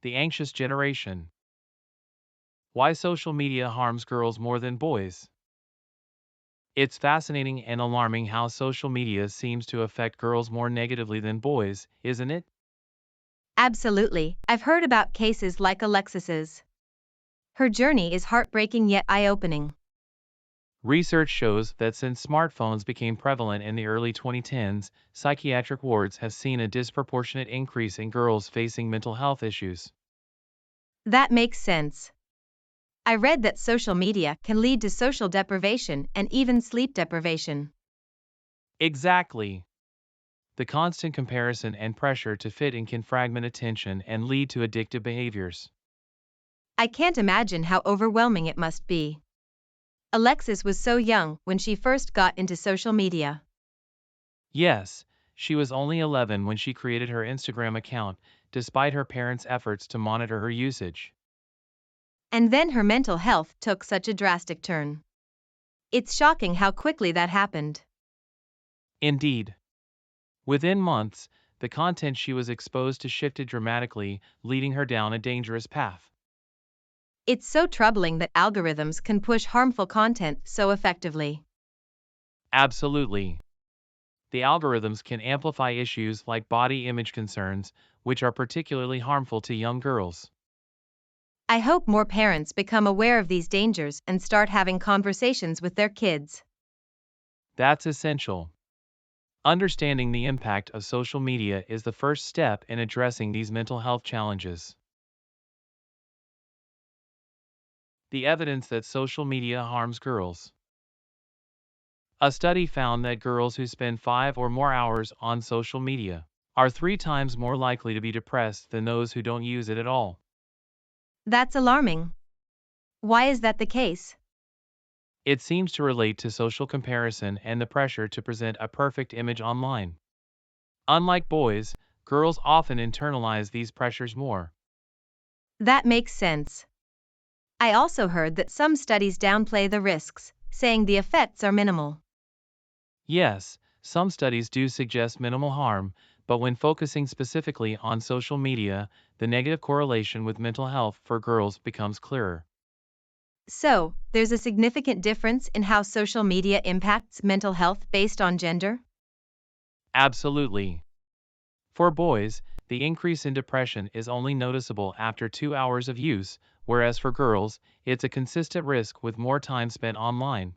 The anxious generation. Why social media harms girls more than boys. It's fascinating and alarming how social media seems to affect girls more negatively than boys, isn't it? Absolutely. I've heard about cases like Alexis's. Her journey is heartbreaking yet eye-opening. Research shows that since smartphones became prevalent in the early 2010s, psychiatric wards have seen a disproportionate increase in girls facing mental health issues. That makes sense. I read that social media can lead to social deprivation and even sleep deprivation. Exactly. The constant comparison and pressure to fit in can fragment attention and lead to addictive behaviors. I can't imagine how overwhelming it must be. Alexis was so young when she first got into social media. Yes, she was only 11 when she created her Instagram account, despite her parents' efforts to monitor her usage. And then her mental health took such a drastic turn. It's shocking how quickly that happened. Indeed. Within months, the content she was exposed to shifted dramatically, leading her down a dangerous path. It's so troubling that algorithms can push harmful content so effectively. Absolutely. The algorithms can amplify issues like body image concerns, which are particularly harmful to young girls. I hope more parents become aware of these dangers and start having conversations with their kids. That's essential. Understanding the impact of social media is the first step in addressing these mental health challenges. The evidence that social media harms girls. A study found that girls who spend 5 or more hours on social media are 3 times more likely to be depressed than those who don't use it at all. That's alarming. Why is that the case? It seems to relate to social comparison and the pressure to present a perfect image online. Unlike boys, girls often internalize these pressures more. That makes sense. I also heard that some studies downplay the risks, saying the effects are minimal. Yes, some studies do suggest minimal harm, but when focusing specifically on social media, the negative correlation with mental health for girls becomes clearer. So, there's a significant difference in how social media impacts mental health based on gender? Absolutely. For boys, the increase in depression is only noticeable after 2 hours of use, whereas for girls, it's a consistent risk with more time spent online.